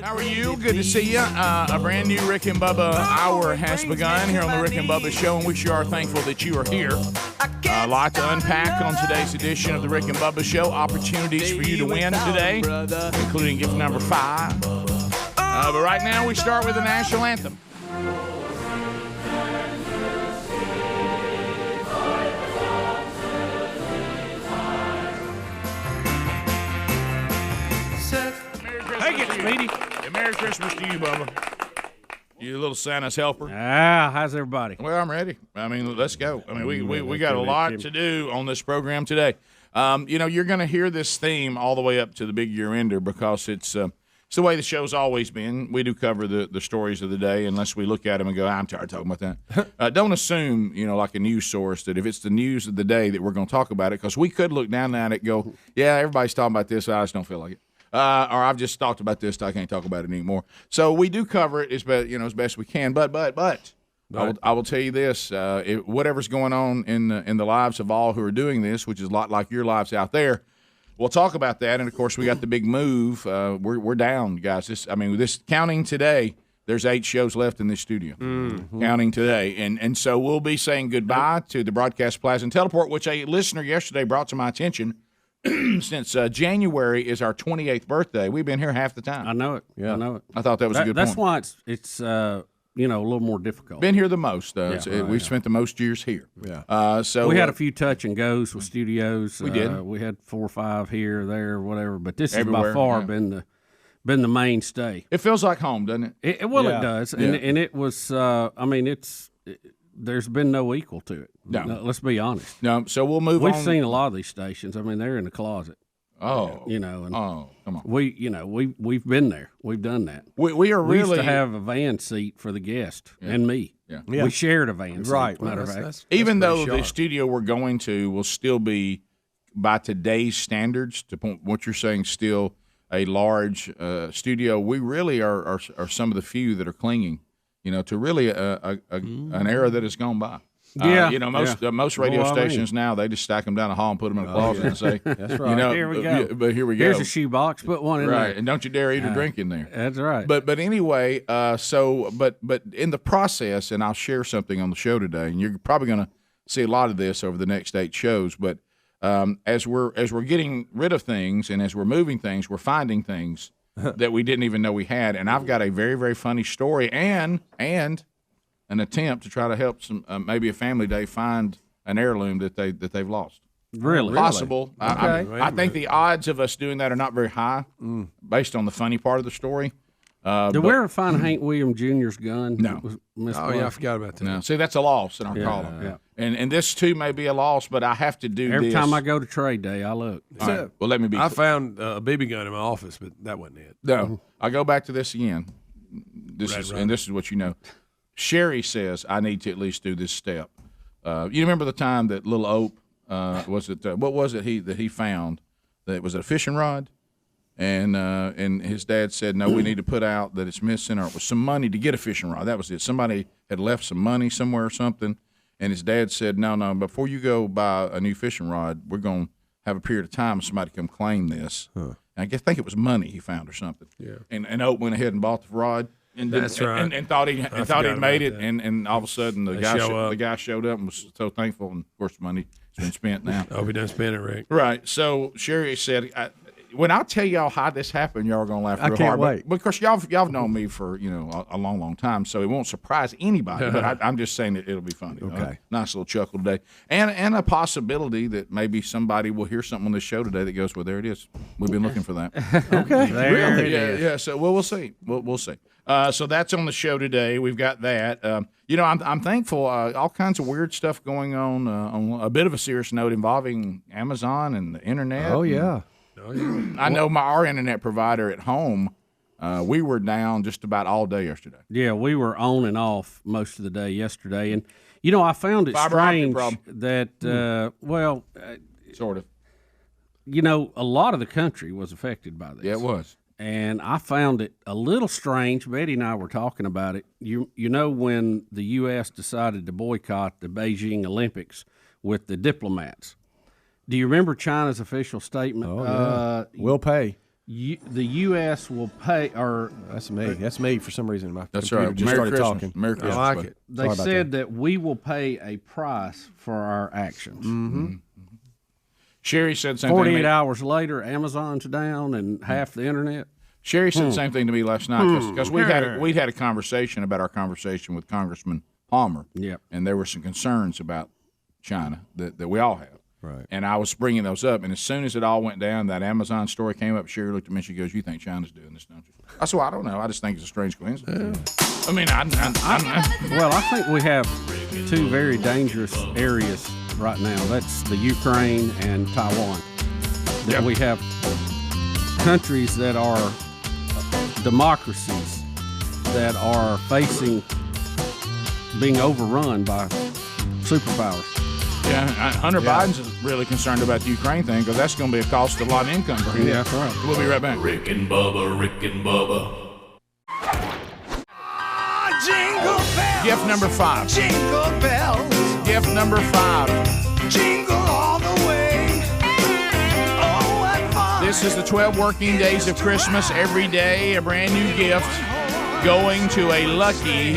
How are you? Good to see you. A brand new Rick and Bubba hour has begun here on the Rick and Bubba Show, and we sure are thankful that you are here. A lot to unpack on today's edition of the Rick and Bubba Show. Opportunities for you to win today, including gift number 5. But right now, we start with the national anthem. Take it, Speedy. Merry Christmas to you, Bubba. You little Santa's helper. How's everybody? Well, I'm ready. I mean, let's go. I mean, we got a lot to do on this program today. You're going to hear this theme all the way up to the big year ender because it's the way the show's always been. We do cover the stories of the day unless we look at them and go, I'm tired of talking about that. Don't assume, like a news source, that if it's the news of the day that we're going to talk about it, because we could look down at it and go, yeah, everybody's talking about this, I just don't feel like it. Or I've just talked about this, I can't talk about it anymore. So we do cover it as best we can. But I will tell you this: whatever's going on in the lives of all who are doing this, which is a lot like your lives out there, we'll talk about that. And of course, we got the big move. We're down, guys. This counting today. There's 8 shows left in this studio, counting today, and so we'll be saying goodbye to the Broadcast Plaza and Teleport, which a listener yesterday brought to my attention. Since January is our 28th birthday, we've been here half the time. I know it. Yeah, I know it. I thought that was a good That's point. Why it's a little more difficult. Been here the most. We've spent the most years here. Yeah. So we had a few touch and goes with studios. We did. We had 4 or 5 here, there, whatever. But this Everywhere, has by far been the mainstay. It feels like home, doesn't it? It does. And it was. There's been no equal to it. No. Let's be honest. No, so we'll move We've on. We've seen a lot of these stations. They're in the closet. Oh. And come on. We've been there. We've done that. We are really. We used to have a van seat for the guest and me. Yeah. We shared a van seat. Right. Matter of fact. Even though the studio we're going to will still be, by today's standards, to what you're saying, still a large studio, we really are some of the few that are clinging, to really an era that has gone by. Most radio stations now, they just stack them down the hall and put them in a closet and say, "That's right." Here we go. But here we go. Here's a shoebox. Put one in there. Right, and don't you dare eat or drink in there. That's right. But anyway, but in the process, and I'll share something on the show today, and you're probably going to see a lot of this over the next 8 shows. But as we're getting rid of things and as we're moving things, we're finding things that we didn't even know we had. And I've got a very, very funny story and an attempt to try to help some maybe a family day find an heirloom that they've lost. Really? Possible. Okay. I think the odds of us doing that are not very high, based on the funny part of the story. Did we ever find Hank William Jr.'s gun? No. I forgot about that. No. See, that's a loss in our column. Yeah. And this too may be a loss, but I have to do Every this. time I go to trade day, I look. All right. Well, let me be. I found a BB gun in my office, but that wasn't it. No, I go back to this again. This is what you know. Sherry says I need to at least do this step. You remember the time that little Ope what was it he found? That was a fishing rod, and his dad said no, we need to put out that it's missing, or it was some money to get a fishing rod. That was it. Somebody had left some money somewhere or something, and his dad said no, before you go buy a new fishing rod, we're gonna have a period of time somebody come claim this. And I think it was money he found or something. Yeah. And Ope went ahead and bought the rod. And that's right. And thought he'd made it, that. and all of a sudden the guy showed up and was so thankful. And of course, the money's been spent now. Oh, we done spent it, Rick. Right. So Sherry said, when I tell y'all how this happened, y'all are gonna laugh real hard. I can't wait. Because y'all known me for a long, long time, so it won't surprise anybody. But I'm just saying that it'll be funny. Okay. Nice little chuckle today, and a possibility that maybe somebody will hear something on this show today that goes, well, there it is. We've been looking for that. Okay. Really? Yeah. So we'll see. We'll see. So that's on the show today. We've got that. I'm thankful. All kinds of weird stuff going on a bit of a serious note involving Amazon and the internet. Oh yeah. I know our internet provider at home. We were down just about all day yesterday. Yeah, we were on and off most of the day yesterday, and I found it Fiber optic strange problem. that Sort of. A lot of the country was affected by this. Yeah, it was. And I found it a little strange. Betty and I were talking about it. When the U.S. decided to boycott the Beijing Olympics with the diplomats, Do you remember China's official statement? Oh, yeah. We'll pay. The U.S. will pay, or That's me. That's me for some reason. My That's computer right. just Merry started Christmas. talking. Merry I Christmas. like buddy. it. they Sorry about said that we will pay a price for our actions. Mm-hmm. Sherry said the same thing to 48 me. hours later, Amazon's down and half the internet. Sherry said the same thing to me last night because we'd had a conversation about our conversation with Congressman Palmer. Yep. And there were some concerns about China that we all have. Right. And I was bringing those up, and as soon as it all went down, that Amazon story came up. Sherry looked at me and she goes, "You think China's doing this, don't you?" I said, "Well, I don't know. I just think it's a strange coincidence." I mean, Well, I think we have two very dangerous areas right now. That's the Ukraine and Taiwan. That we have countries that are democracies that are facing being overrun by superpowers. yeah, Hunter Biden's really concerned about the Ukraine thing because that's going to be a cost of a lot of income for him. Yeah, that's right. We'll be right back. Rick and Bubba, Rick and Bubba. Jingle bells, Gift number 5. jingle bells, Gift number 5. jingle all the way. Oh, what fun! This is the 12 working days of Christmas. Every day, a brand new gift going to a lucky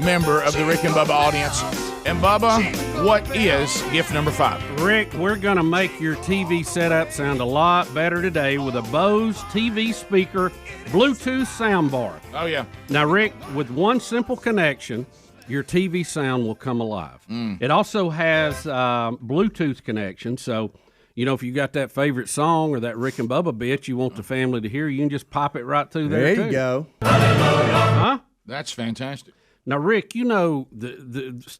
member of the Rick and Bubba audience. And Bubba, what is gift number 5? Rick, we're going to make your TV setup sound a lot better today with a Bose TV speaker Bluetooth soundbar. Oh, yeah. Now, Rick, with one simple connection, your TV sound will come alive. It also has Bluetooth connection, so if you got that favorite song or that Rick and Bubba bit you want the family to hear, you can just pop it right through there. There you go. Huh? That's fantastic. Now, Rick, the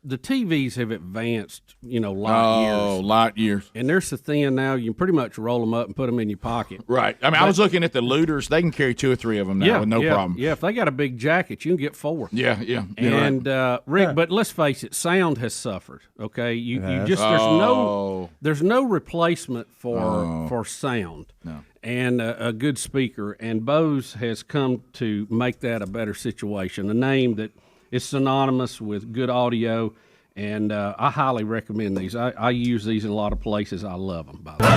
TVs have advanced, light years. Light years. And they're so thin now, you can pretty much roll them up and put them in your pocket. Right. I mean, I was looking at the looters. They can carry 2 or 3 of them now with no problem. Yeah, if they got a big jacket, you can get 4. Yeah. You're And Rick, but let's face it, sound has suffered. Okay, you just there's no replacement for sound. No. And a good speaker, and Bose has come to make that a better situation. A name that is synonymous with good audio, and I highly recommend these. I use these in a lot of places. I love them, by the way.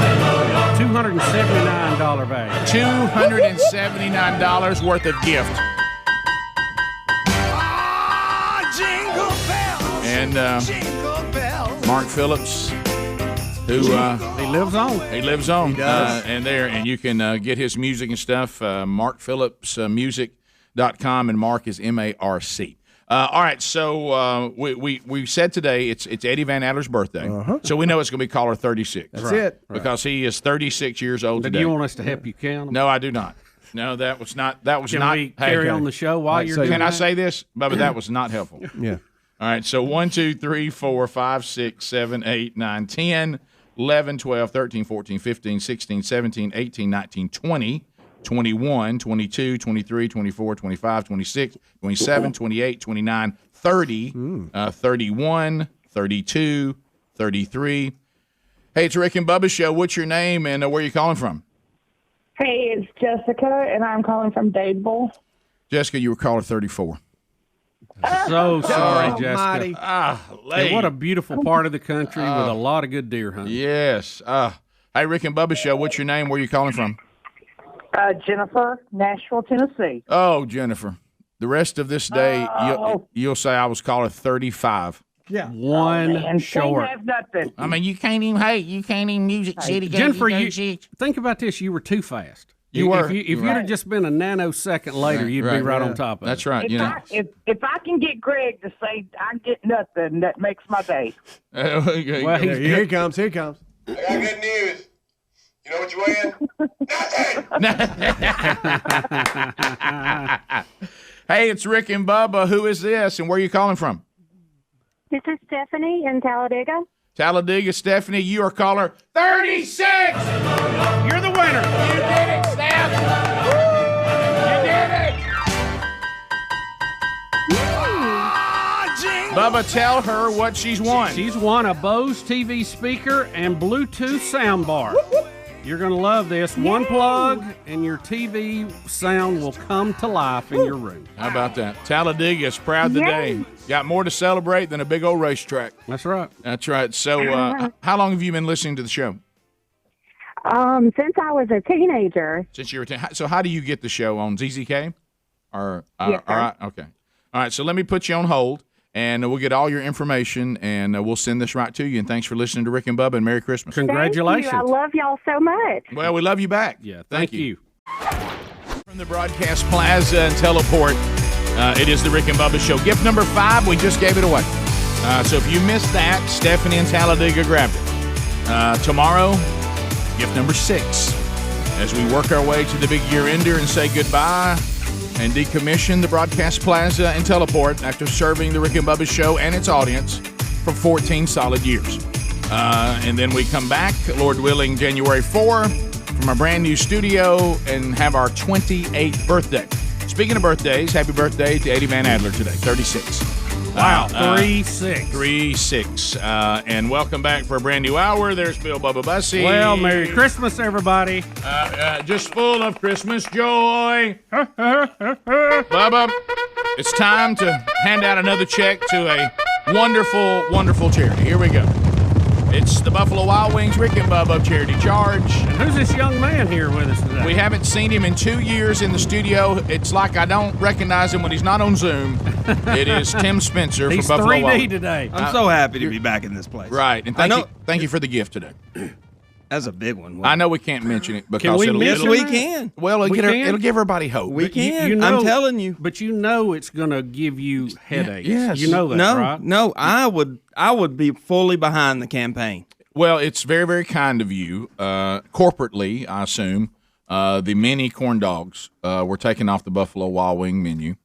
$279 value. $279 worth of gift. Ah, jingle bells, And jingle bells. Mark Phillips, who He lives on. he lives on, and you can get his music and stuff. MarkPhillipsmusic.com, and Mark is MARC. All right, so we said today it's Eddie Van Adler's birthday, so we know it's going to be caller 36. That's it. Because he is 36 years old But today. do you want us to help you count them? No, I do not. No, that was not. Can we carry on the show while you're doing Can I that? say this, Bubba? That was not helpful. Yeah. All right, so 1, 2, 3, 4, 5, 6, 7, 8, 9, 10, 11, 12, 13, 14, 15, 16, 17, 18, 19, 20, 21, 22, 23, 24, 25, 26, 27, 28, 29, 30, 31, 32, 33. Hey, it's Rick and Bubba's show. What's your name and where are you calling from? Hey, it's Jessica, and I'm calling from Dadeville. Jessica, you were caller 34. So sorry, Almighty. Jessica. Hey, what a beautiful part of the country with a lot of good deer hunting. Yes. Hey, Rick and Bubba's show. What's your name? Where are you calling from? Jennifer, Nashville, Tennessee. Oh, Jennifer. The rest of this day, you'll say I was caller 35. Yeah. One And short. have nothing. I mean, you can't even Music City. Jennifer, think about this. You were too fast. You were. If you'd have just been a nanosecond later, you'd be right on top of it. That's right. If I can get Greg to say I get nothing, that makes my day. Well, Here he comes. Here he comes. I got good news. You know what you weigh in? Nothing. Hey, it's Rick and Bubba. Who is this, and where are you calling from? This is Stephanie in Talladega. Talladega, Stephanie. You are caller 36. You're the winner. You did it, Steph. You did it. Bubba, tell her what she's won. She's won a Bose TV speaker and Bluetooth soundbar. You're going to love this. One plug, and your TV sound will come to life in your room. How about that? Talladega is proud today. Got more to celebrate than a big old racetrack. That's right. That's right. So how long have you been listening to the show? Since I was a teenager. Since you were so how do you get the show on ZZK? Or Yes, all right, okay. All right, so let me put you on hold, and we'll get all your information, and we'll send this right to you. And thanks for listening to Rick and Bubba, and Merry Christmas. Congratulations. Thank you. I love y'all so much. Well, we love you back. Yeah, Thank you. From the Broadcast Plaza and Teleport, it is the Rick and Bubba Show. Gift number 5, we just gave it away. So if you missed that, Stephanie and Talladega grabbed it. Tomorrow, gift number 6. As we work our way to the big year-ender and say goodbye and decommission the Broadcast Plaza and Teleport after serving the Rick and Bubba Show and its audience for 14 solid years. And then we come back, Lord willing, January 4 from our brand new studio and have our 28th birthday. Speaking of birthdays, happy birthday to Eddie Van Adler today, 36. Wow, 3-6. 3-6. And welcome back for a brand new hour. There's Bill Bubba Bussy. Well, Merry Christmas, everybody. Just full of Christmas joy. Bubba, it's time to hand out another check to a wonderful, wonderful charity. Here we go. It's the Buffalo Wild Wings Rick and Bubba Charity Charge. And who's this young man here with us today? We haven't seen him in 2 years in the studio. It's like I don't recognize him when he's not on Zoom. It is Tim Spencer He's from Buffalo 3D Wild Wings. today. I'm so happy to be back in this place. Right, and thank you for the gift today. That's a big one. I know we can't mention it because Can we it'll, mention it'll, Yes, we can. well, it'll, We get her, can? it'll give everybody hope. We can. you know- I'm telling you. But you know it's going to give you headaches. yes. You know that, No, right? no, I would be fully behind the campaign. Well, it's very, very kind of you. Corporately, I assume, the mini corn dogs were taken off the Buffalo Wild Wing menu.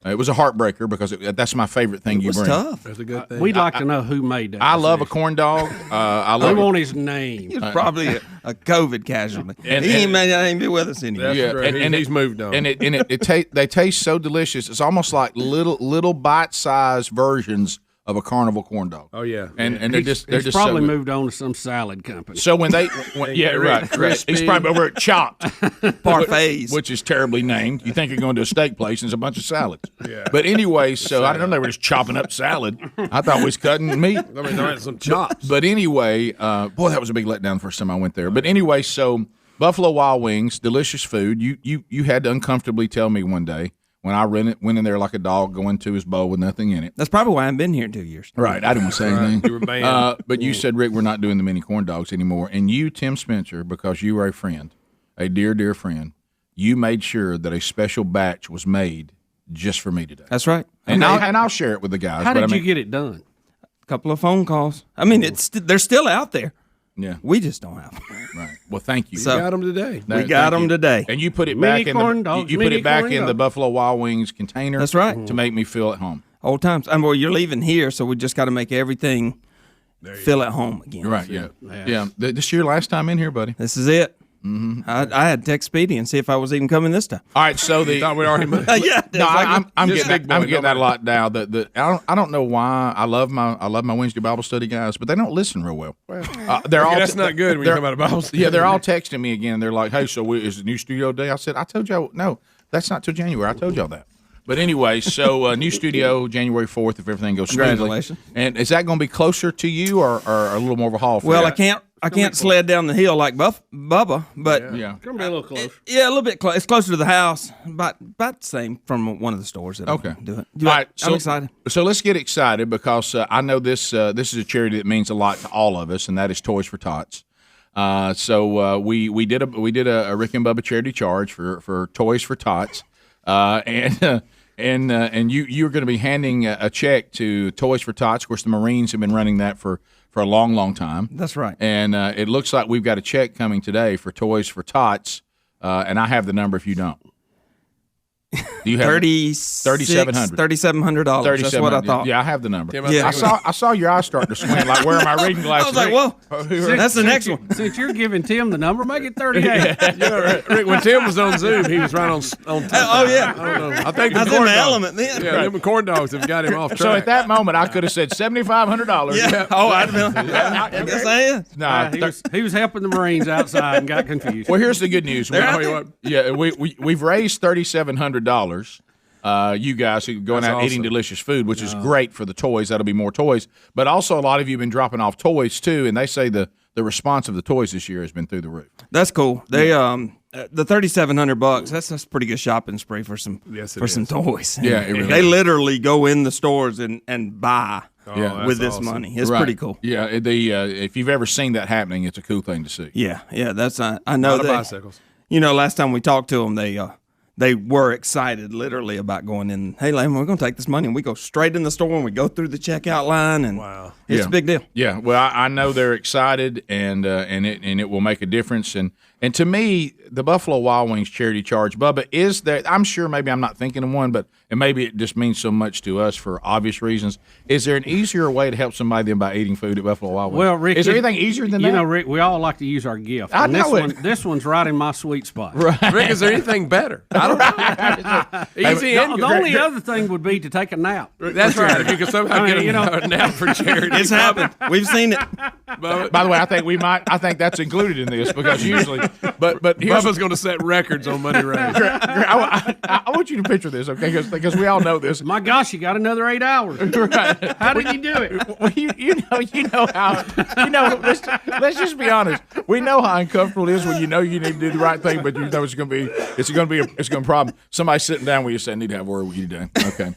It was a heartbreaker because that's my favorite thing you It was bring. tough. That's a good thing. We'd like to know who made that. I love a decision. corn dog. I We love want his name. He was probably a COVID casualty. And- he and- may not even be with us anymore. That's Yeah, right. and He's moved on. And they taste so delicious. It's almost like little bite-sized versions of a carnival corn dog. Oh, yeah. And they're just He's so probably good. moved on to some salad company. So when yeah, right. He's probably over at Chopped, Parfaits. which is terribly named. You think you're going to a steak place and it's a bunch of salads. Yeah. But anyway, so I didn't know they were just chopping up salad. I thought we was cutting meat. I mean, there some chops. But anyway, boy, that was a big letdown the first time I went there. But anyway, so Buffalo Wild Wings, delicious food. You had to uncomfortably tell me one day when I went in there like a dog going to his bowl with nothing in it. That's probably why I haven't been here in 2 years. Right, I didn't say anything. You were banned. But you said, Rick, we're not doing the mini corn dogs anymore. And you, Tim Spencer, because you were a friend, a dear, dear friend, you made sure that a special batch was made just for me today. That's right. And I'll share it with the guys. How but did I mean, you get it done? A couple of phone calls. I mean, they're still out there. Yeah, We just don't have them. right. Well, thank you. So- We got them today. We got them today. And you put it Mini back corn in the dogs, you put mini it back corn in the dogs. Buffalo Wild Wings container. That's right. To make me feel at home. Old times. Well, you're leaving here, so we just got to make everything feel at home again. Right. Yeah. This your last time in here, buddy. This is it. Mm-hmm. I had to text Speedy and see if I was even coming this time. All right. So the Thought we already moved. Yeah. No, I'm Just getting big that, I'm boy, getting that a don't lot now. I don't know why I love my Wednesday Bible study guys, but they don't listen real well. They're all That's not good when you they're- come out of Bible study. Yeah, they're all texting me again. They're like, "Hey, so is the new studio day?" I said, "I told y'all no, that's not till January. I told y'all that." But anyway, so new studio January 4th if everything goes smoothly. Congratulations. And is that going to be closer to you or a little more of a haul? For Well, you? I can't sled down the hill like Bubba, but Yeah. Gonna be a little close. yeah, a little bit close. It's closer to the house, about the same from one of the stores that Okay. I'm doing. All right, I'm excited. So let's get excited because I know this is a charity that means a lot to all of us, and that is Toys for Tots. So we did a Rick and Bubba charity charge for Toys for Tots, and you're going to be handing a check to Toys for Tots. Of course, the Marines have been running that for a long, long time. That's right. And it looks like we've got a check coming today for Toys for Tots, and I have the number if you don't. Do you have $3,700. That's what I thought. Yeah, I have the number. Yeah. I saw your eyes starting to squint. Like, where are my reading I glasses? was like, whoa, that's the next one. Since you're giving Tim the number, make it 38. Rick, when Tim was on Zoom, he was right on time. Oh yeah, I don't know. I think I the was in corn the dogs. element then. Yeah, them corn dogs have got him off track. So at that moment, I could have said $7,500. Yeah. Oh, I'd have been. I guess I is. Nah, He was helping the Marines outside and got confused. well, here's the good news. They're out We- there. yeah, we've raised $3,700. You guys who are going That's out eating awesome. delicious food, which is great for the toys. That'll be more toys. But also, a lot of you have been dropping off toys too, and they say the the response of the toys this year has been through the roof. That's cool. They the $3,700. That's a pretty good shopping spree for some some toys. Yeah, it really they is. literally go in the stores and buy with this awesome. money. It's Right. pretty cool. Yeah, if you've ever seen that happening, it's a cool thing to see. Yeah, that's I know A lot of that. bicycles. You know, last time we talked to them, they were excited, literally, about going in. Hey, Layman, we're going to take this money and we go straight in the store and we go through the checkout line, and it's a big deal. Yeah, well, I know they're excited, and it will make a difference. And to me, the Buffalo Wild Wings charity charge, Bubba, is there? I'm sure maybe I'm not thinking of one, and maybe it just means so much to us for obvious reasons. Is there an easier way to help somebody than by eating food at Buffalo Wild Wings? Well, Rick, is there anything easier than that? You know, Rick, we all like to use our gift. I and know this one's right in my sweet spot. Right. Rick, is there anything better? I don't know. Easy The, and the only other thing would be to take a nap. That's right. If you could somehow get a nap for charity. It's happened. We've seen it. By the way, I think that's included in this because usually, but here's, Bubba's going to set records on money raised. I want you to picture this, okay? Because we all know this. My gosh, you got another 8 hours. Right. How did you do it? Well, you know how let's just be honest. We know how uncomfortable it is when you know you need to do the right thing, but you know it's going to be a problem. Somebody sitting down with you saying, "I need to have a word with you today." Okay,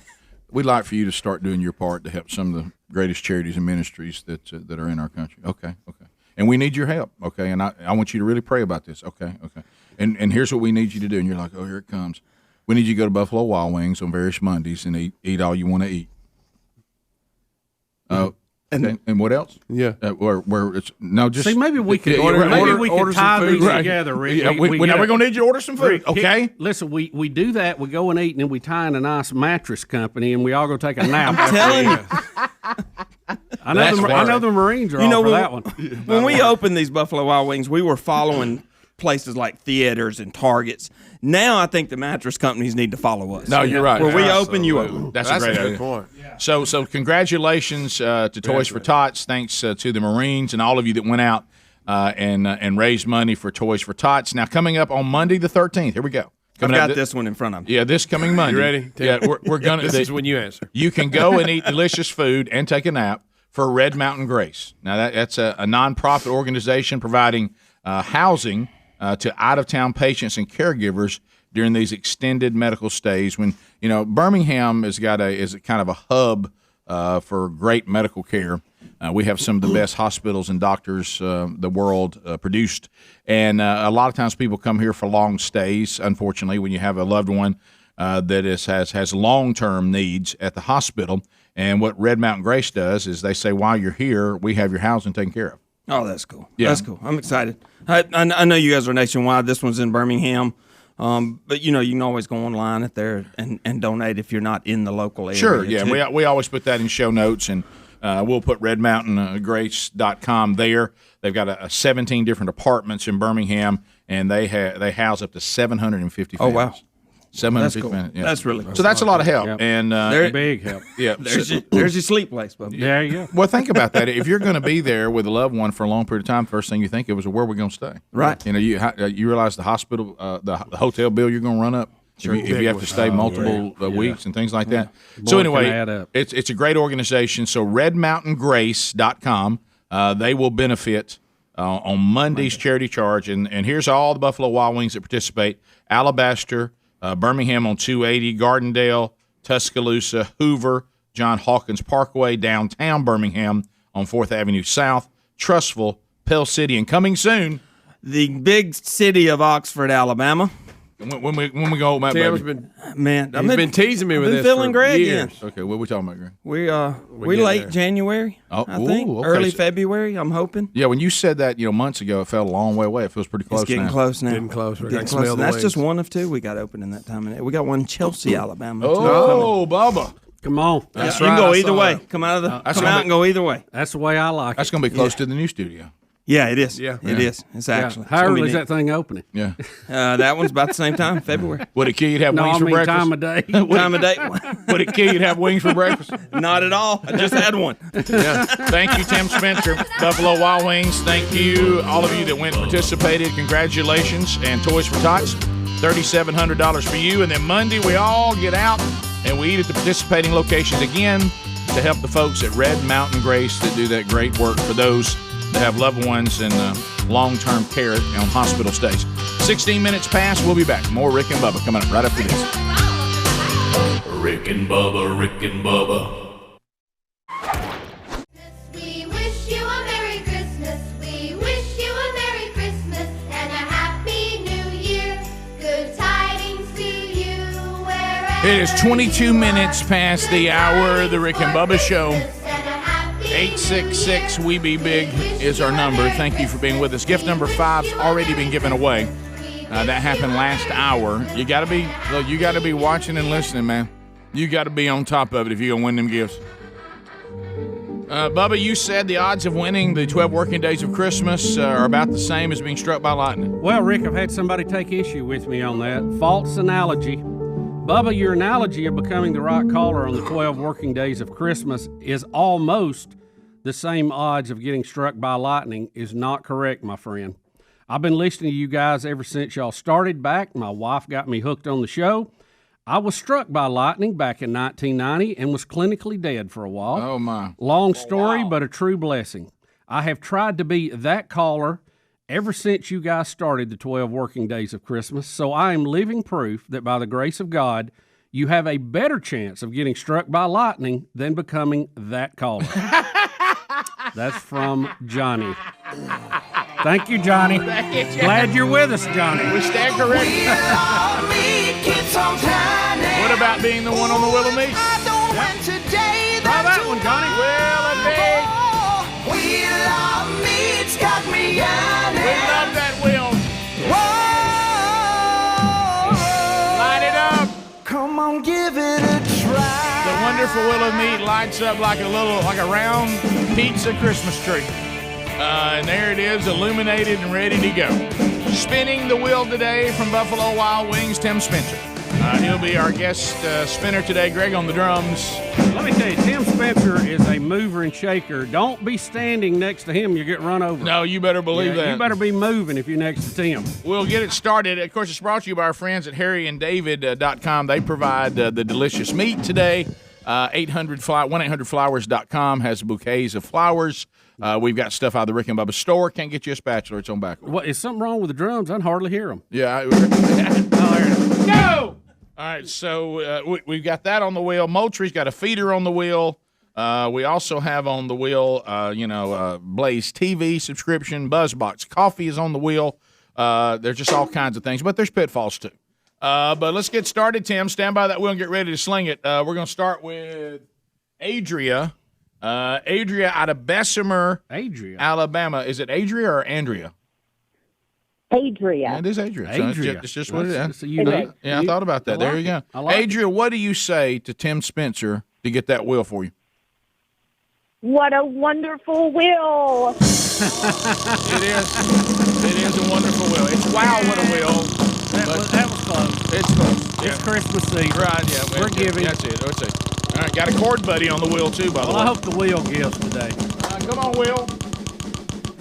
we'd like for you to start doing your part to help some of the greatest charities and ministries that are in our country. Okay, and we need your help. Okay, and I want you to really pray about this. Okay, and here's what we need you to do. And you're like, "Oh, here it comes." We need you to go to Buffalo Wild Wings on various Mondays and eat all you want to eat. And what else? Yeah. Where it's just See, maybe we could order tie some food. these Right. together, Rick. Yeah, we're going to need you to order some food, Rick, okay? Listen, we do that. We go and eat, and then we tie in a nice mattress company, and we all go take a nap. Telling you. I know the Marines are all for that one. When we opened these Buffalo Wild Wings, we were following places like theaters and Targets. Now I think the mattress companies need to follow us. No, you're right. Where we open, you open. That's a great good idea. point. So congratulations to Toys for Tots. Thanks to the Marines and all of you that went out and raised money for Toys for Tots. Now, coming up on Monday the 13th, here we go. I've got this one in front of me. Yeah, this coming Monday. You ready? Yeah, we're going to. This is when you answer. You can go and eat delicious food and take a nap for Red Mountain Grace. Now, that's a nonprofit organization providing housing to out-of-town patients and caregivers during these extended medical stays. When Birmingham is kind of a hub for great medical care. We have some of the best hospitals and doctors the world produced, and a lot of times people come here for long stays. Unfortunately, when you have a loved one that has long-term needs at the hospital, and what Red Mountain Grace does is they say, while you're here, we have your housing taken care of. Oh, that's cool. Yeah. That's cool. I'm excited. I know you guys are nationwide. This one's in Birmingham. But you can always go online at there and donate if you're not in the local area. Sure, yeah. We always put that in show notes, and we'll put redmountaingrace.com there. They've got 17 different apartments in Birmingham, and they house up to 750 families. Oh, wow. 750 That's cool. families. Yeah. That's really cool. So that's a lot of help. Yep. And Big help. yeah, There's your sleep place, Bubba. There you go. well, think about that. If you're going to be there with a loved one for a long period of time, the first thing you think of is, where are we going to stay? Right. You realize the hospital, the hotel bill you're going to run up. If you have to stay multiple weeks and things like that. Boy, So it can anyway, add up. it's a great organization. So redmountaingrace.com, they will benefit on Monday's charity charge. And here's all the Buffalo Wild Wings that participate: Alabaster, Birmingham on 280, Gardendale, Tuscaloosa, Hoover, John Hawkins Parkway, downtown Birmingham on 4th Avenue South, Trussville, Pell City, and coming soon, The big city of Oxford, Alabama. when we go, Matt, Tim's baby. been Man, he's been teasing me with been this feeling for Greg years. in. Okay, what are we talking about, Greg? We get late there. January, Oh, I think. ooh, okay. Early February, I'm hoping. Yeah, when you said that, months ago, it felt a long way away. It feels pretty close It's getting now. close now. Getting close. I Getting can close. smell the That's wings. just one of two we got open in that time. We got one in Chelsea, Alabama. too. Oh, Bubba. Come on. Yeah, right, you can go I either saw way. that. Come out That's come gonna out be- and go either way. That's the way I like That's it. going to be close to the new studio. Yeah, it is. Yeah. It is. It's Yeah. actually. How early is that thing opening? Yeah. That one's about the same time, February. Would it kill you to have No, wings I for mean breakfast? time of day. Time of day. Would it kill you to have wings for breakfast? Not at all. I just had one. Thank you, Tim Spencer, Buffalo Wild Wings. Thank you, all of you that went and participated. Congratulations. And Toys for Tots, $3,700 for you. And then Monday, we all get out and we eat at the participating locations again to help the folks at Red Mountain Grace that do that great work for those that have loved ones in long-term care on hospital stays. 16 minutes past. We'll be back. More Rick and Bubba coming up right after this. Rick and Bubba, Rick and Bubba. We wish you a Merry Christmas. We wish you a Merry Christmas and a Happy New Year. Good tidings to you wherever. It is 22 minutes past the hour of the Rick and Bubba Show. 866-WE-BE-BIG is our number. Thank you for being with us. Gift number 5's already been given away. That happened last hour. You got to be watching and listening, man. You got to be on top of it if you're going to win them gifts. Bubba, you said the odds of winning the 12 working days of Christmas are about the same as being struck by lightning. Well, Rick, I've had somebody take issue with me on that. False analogy. Bubba, your analogy of becoming the right caller on the 12 working days of Christmas is almost the same odds of getting struck by lightning is not correct, my friend. I've been listening to you guys ever since y'all started back. My wife got me hooked on the show. I was struck by lightning back in 1990 and was clinically dead for a while. Oh, my. Long story, but a true blessing. I have tried to be that caller ever since you guys started the 12 working days of Christmas, so I am living proof that by the grace of God, you have a better chance of getting struck by lightning than becoming that caller. That's from Johnny. Thank you, Johnny. Glad you're with us, Johnny. We stand corrected. What about being the one on the Wheel of Meat? Try that one, Johnny. Wheel of Meat. We love that wheel. Light it up. Come on, give it a try. The wonderful Wheel of Meat lights up like a round pizza Christmas tree. And there it is, illuminated and ready to go. Spinning the wheel today from Buffalo Wild Wings, Tim Spencer. He'll be our guest spinner today. Greg on the drums. Let me tell you, Tim Spencer is a mover and shaker. Don't be standing next to him. You get run over. No, you better believe that. You better be moving if you're next to Tim. We'll get it started. Of course, it's brought to you by our friends at harryanddavid.com. They provide the delicious meat today. 1-800-Flowers.com has bouquets of flowers. We've got stuff out of the Rick and Bubba store. Can't get you a spatula. It's on backwards. What, is something wrong with the drums? I can hardly hear them. Yeah. Go! All right, so we've got that on the wheel. Moultrie's got a feeder on the wheel. We also have on the wheel, Blaze TV subscription. BuzzBox Coffee is on the wheel. There's just all kinds of things, but there's pitfalls too. But let's get started, Tim. Stand by that wheel and get ready to sling it. We're going to start with Adria. Adria out of Bessemer, Alabama. Is it Adria or Andrea? Adria. Yeah, it is Adria. Adria. So it's just what it is. It's unique. Yeah, I thought about that. There you go. Adria, what do you say to Tim Spencer to get that wheel for you? What a wonderful wheel. It is. It is a wonderful wheel. It's wow, what a wheel. That was close. It's close. It's Christmas Eve. Right, yeah. We're giving. That's it. Let's see. All right, got a cord buddy on the wheel, too, by the way. I hope the wheel gives today. Come on, Will.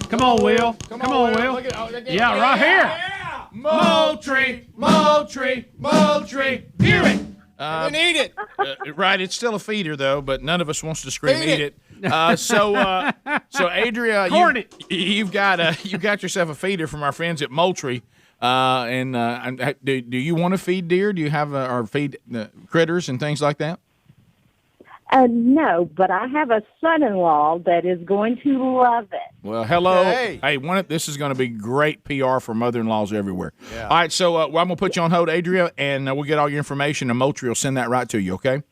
Come on, Will. Come on, Will. Yeah, right here. Yeah. Moultrie. Hear it. We need it. Right, it's still a feeder, though, but none of us wants to scream, eat it. So Adria, you've got yourself a feeder from our friends at Moultrie. Do you want to feed deer? Do you have or feed critters and things like that? No, but I have a son-in-law that is going to love it. Well, hello. Hey. This is going to be great PR for mother-in-laws everywhere. Yeah. All right, so I'm going to put you on hold, Adria, and we'll get all your information, and Moultrie will send that right to you, okay?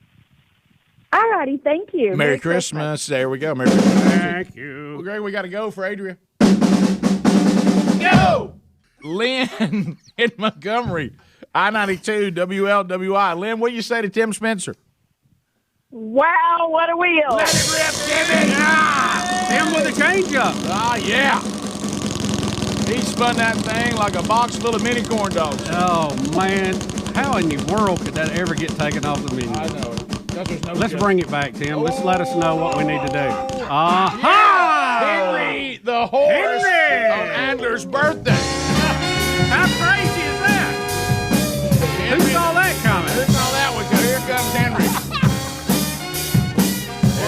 All righty, thank you. Merry Christmas. There we go. Merry Christmas. Thank you. Well, Greg, we got to go for Adria. Go! Lynn in Montgomery, I-92, WLWI. Lynn, what do you say to Tim Spencer? Wow, what a wheel. Let it rip, Timmy. Him with a changeup. Ah, yeah. He spun that thing like a box full of mini corn dogs. Oh, man. How in the world could that ever get taken off the menu? I know. Let's bring it back, Tim. Let's let us know what we need to do. Aha! Henry, the horse on Adler's birthday. How crazy is that? Who saw that coming? Who saw that one? Here comes Henry.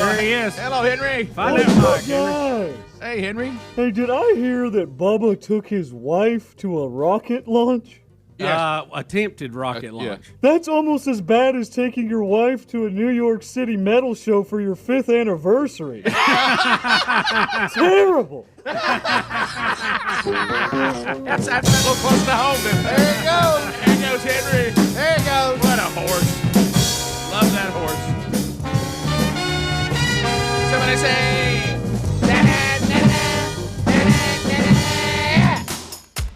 There he is. Hello, Henry. Find out, Mike, Henry. Hey, Henry. Hey, did I hear that Bubba took his wife to a rocket launch? Attempted rocket launch. That's almost as bad as taking your wife to a New York City metal show for your 5th anniversary. Terrible. That's a little close to home. Then. There you go. There goes Henry. There you go. What a horse. Love that horse. Somebody say.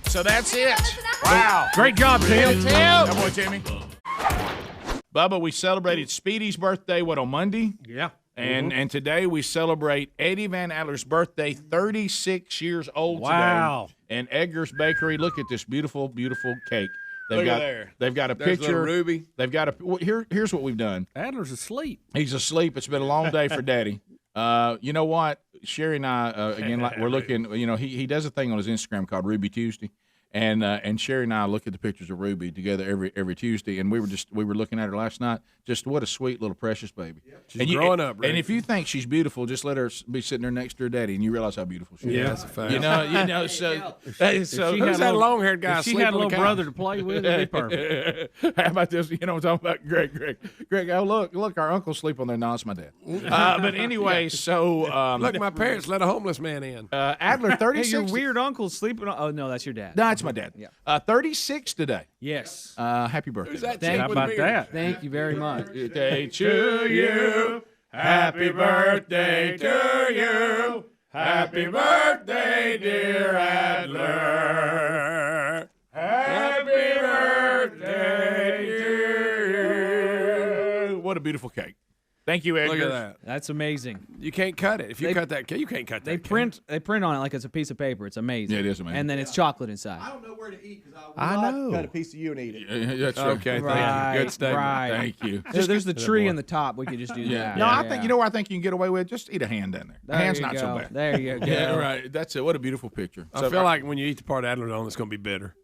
So that's it. Wow. Great job, Tim. That boy, Timmy. Bubba, we celebrated Speedy's birthday, on Monday? Yeah. And today we celebrate Eddie Van Adler's birthday, 36 years old Wow. today. And Edgar's Bakery, look at this beautiful, beautiful cake. Look at there. They've got a There's picture. little Ruby. They've got a. Well, here's what we've done. Adler's asleep. He's asleep. It's been a long day for Daddy. You know what? Sherry and I, again, we're looking. You know, he does a thing on his Instagram called Ruby Tuesday. And Sherry and I look at the pictures of Ruby together every Tuesday, and we were looking at her last night. Just what a sweet little precious baby. Yep. She's growing up, Rick. And if you think she's beautiful, just let her be sitting there next to her daddy, and you realize how beautiful she is. Yeah, that's a fact. You know. So who's that long-haired guy? If she had a little brother to play with, it'd be perfect. How about this? You know what I'm talking about? Greg. Oh, look, our uncles sleep on there. No, it's my dad. But anyway, so look, my parents let a homeless man in. Adler, 36. Hey, your weird uncle sleeping on. Oh no, that's your dad. No, it's my dad. Yeah. 36 today. Yes. Happy birthday. Who's that? How about that? Thank you very much. Birthday to you. Happy birthday to you. Happy birthday, dear Adler. Happy birthday to you. What a beautiful cake. Thank you, Edgar. Look at that. That's amazing. You can't cut it. If you cut that cake, you can't cut that. They print on it like it's a piece of paper. It's amazing. Yeah, it is amazing. And then it's chocolate inside. I don't know where to eat because I know. cut a piece of you and eat it. That's Okay, Right, thank you. Good statement. right. Thank you. There's the tree in the top. We could just do that. No, I think you know what I think you can get away with. Just eat a hand down there. There Hand's you not so go. bad. There you go. Yeah, right. That's it. What a beautiful picture. I feel like when you eat the part Adler's on, it's going to be bitter.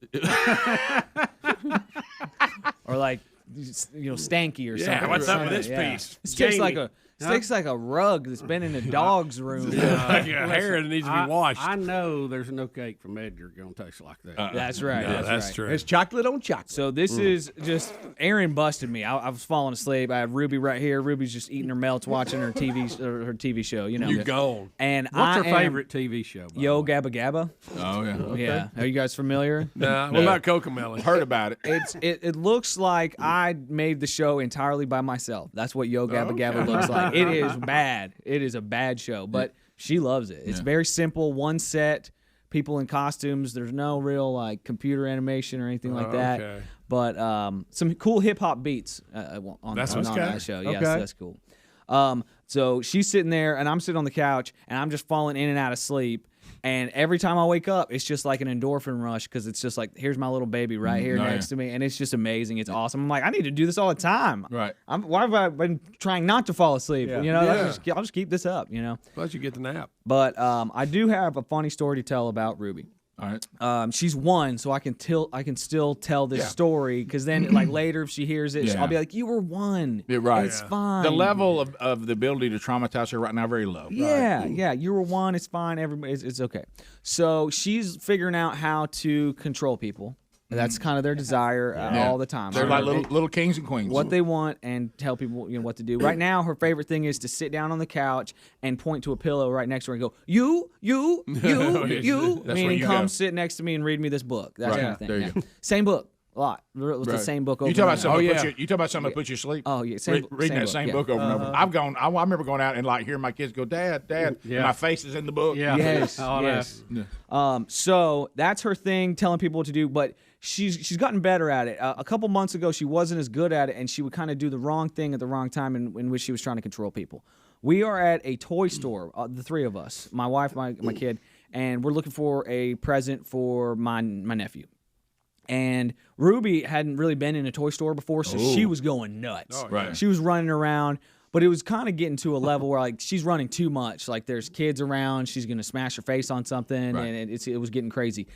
Or like, stanky or something. Yeah, what's up with this Yeah. piece? It tastes like Jamie. a rug that's been in a dog's room. Like your hair that needs to be washed. I know there's no cake from Edgar going to taste like that. That's right. No, that's right. true. It's chocolate on chocolate. So this is just Aaron busted me. I was falling asleep. I had Ruby right here. Ruby's just eating her melts, watching her TV show. You know, You gone. And What's her I am favorite TV show? by Yo the way? Gabba Gabba. Oh yeah. Yeah. Are you guys familiar? Nah, what about Cocomelon? Heard about it. It looks like I made the show entirely by myself. That's what Yo Gabba Gabba looks like. It is bad. It is a bad show, but she loves it. It's very simple, one set, people in costumes. There's no real like computer animation or anything like that. Okay. But some cool hip hop beats on That's on what's that good. show. Yes, Okay. that's cool. So she's sitting there, and I'm sitting on the couch, and I'm just falling in and out of sleep. And every time I wake up, it's just like an endorphin rush because it's just like, here's my little baby right here next to me, and it's just amazing. It's awesome. I'm like, I need to do this all the time. Right. Why have I been trying not to fall asleep? Yeah. You know, Yeah. I'll just keep this up. You know. Plus, you get the nap. But I do have a funny story to tell about Ruby. All right. She's one, so I can still tell this story because then, like later, if she hears it, Yeah. I'll be like, "You were one. Yeah, right. It's fine." The level of the ability to traumatize her right now very low. Yeah, yeah. You were one. It's fine. Everybody, it's okay. So she's figuring out how to control people. That's kind of their desire all the time. They're like little kings and queens. What they want and tell people what to do. Right now, her favorite thing is to sit down on the couch and point to a pillow right next to her and go, you, That's where meaning you come go. sit next to me and read me this book. That kind of thing. There you Yeah. go. Same book. A lot. It was the same book over You talk about and something. over. You talk about something that puts you to sleep. Oh, yeah, Reading that same book over and over. I've gone. I remember going out and like hearing my kids go, "Dad, Dad." Yeah. My face is in the book. Yeah. Yes, Oh, yes. Yeah. So that's her thing, telling people what to do. But she's gotten better at it. A couple months ago, she wasn't as good at it, and she would kind of do the wrong thing at the wrong time in which she was trying to control people. We are at a toy store, the three of us, my wife, my kid, and we're looking for a present for my nephew. And Ruby hadn't really been in a toy store before, so she was going nuts. Right. She was running around. But it was kind of getting to a level where like she's running too much. Like there's kids around, she's gonna smash her face on something, and it was getting crazy.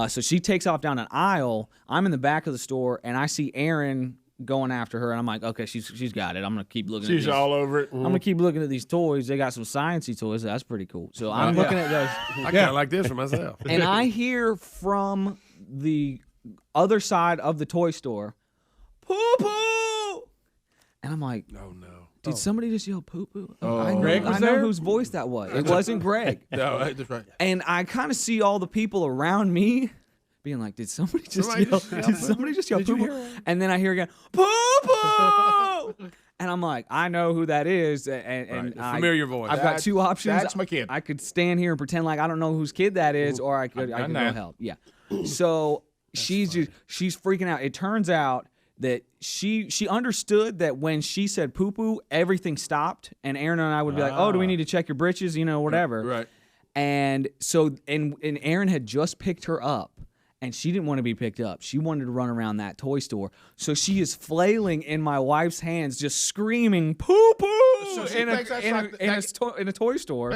So she takes off down an aisle. I'm in the back of the store, and I see Aaron going after her, and I'm like, okay, she's got it. I'm gonna keep looking. She's at these. all over it. I'm gonna keep looking at these toys. They got some sciencey toys. That's pretty cool. So I'm looking at those. I kind of like this for myself. And I hear from the other side of the toy store, poo poo, and I'm like, Oh no. did somebody just yell poo poo? Greg was I know there? whose voice that was. It wasn't Greg. No, that's right. And I kind of see all the people around me being like, did somebody just yell? Did somebody just yell poo poo? And then I hear again, poo poo. And I'm like, I know who that is, and A familiar voice. I've got two options. That's my kid. I could stand here and pretend like I don't know whose kid that is, or I could go that. help. Yeah. So she's freaking out. It turns out that she understood that when she said poo poo, everything stopped, and Aaron and I would be like, oh, do we need to check your britches? You know, whatever. Right. And so and Aaron had just picked her up. And she didn't want to be picked up. She wanted to run around that toy store. So she is flailing in my wife's hands, just screaming "poo poo" So she in thinks that's a toy store.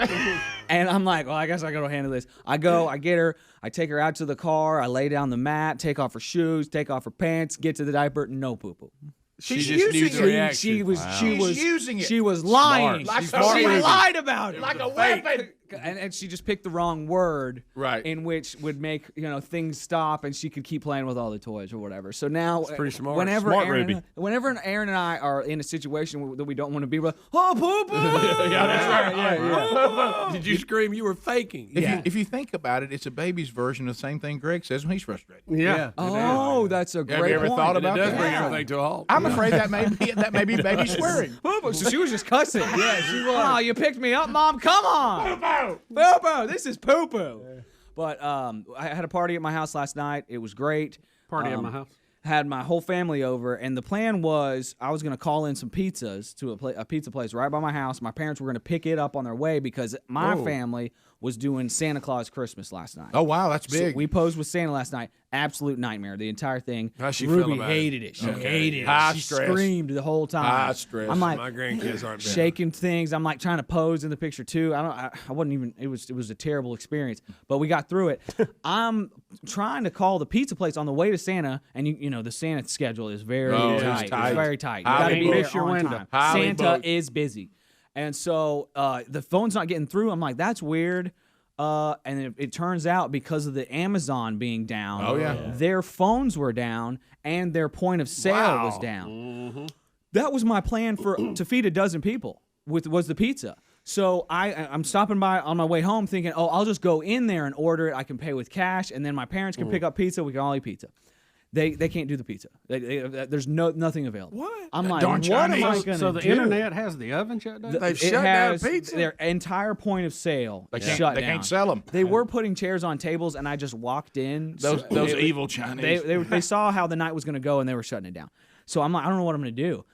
And I'm like, well, I guess I got to handle this. I get her, I take her out to the car, I lay down the mat, take off her shoes, take off her pants, get to the diaper, no poo poo. She just knew the reaction. She was using it. She was lying. Like She lied about it. Like a weapon. And she just picked the wrong word, Right. in which would make things stop, and she could keep playing with all the toys or whatever. So now, pretty smart. Whenever Smart, whenever Aaron and I are in a situation that we don't want to be, we're like, oh, poo poo. Yeah, that's right. Did you scream? You were faking. If you think about it, it's a baby's version of the same thing Greg says when he's frustrated. Yeah. Oh, that's a great Have you ever point. thought And it about does that? bring everything to a halt. I'm afraid that may be baby swearing. Poo poo. So she was just cussing. Yeah, she was. Oh, you picked me up, Mom. Come on. Poo poo. This is poo poo. But I had a party at my house last night. It was great. Party at my house. Had my whole family over, and the plan was I was going to call in some pizzas to a pizza place right by my house. My parents were going to pick it up on their way because my family was doing Santa Claus Christmas last night. Oh wow, that's big. So we posed with Santa last night. Absolute nightmare. The entire thing. How's she feel Ruby about it? hated it. She Okay. hated it. High She stress. screamed the whole time. High stress. I'm like, My grandkids aren't bad. shaking things. I'm like trying to pose in the picture too. I wasn't even. It was a terrible experience, but we got through it. I'm trying to call the pizza place on the way to Santa, and you know the Santa schedule is very tight. It's very tight. You got to Highly be there booked. Your on window. time. Highly Santa booked. is busy, and so the phone's not getting through. I'm like, that's weird. And it turns out because of the Amazon being down, Oh, yeah. their phones were down and their point of sale was down. That was my plan to feed a dozen people was the pizza. So I'm stopping by on my way home thinking, oh, I'll just go in there and order it. I can pay with cash, and then my parents can pick up pizza. We can all eat pizza. They can't do the pizza. There's nothing available. What? I'm like, Darn what am I Chinese. going to do? So the internet has the oven shut down? They've It shut down has pizza. Their entire point of sale They can't, shut they down. can't sell them. They were putting chairs on tables, and I just walked in. Those evil Chinese. They saw how the night was going to go, and they were shutting it down. So I'm like, I don't know what I'm going to do.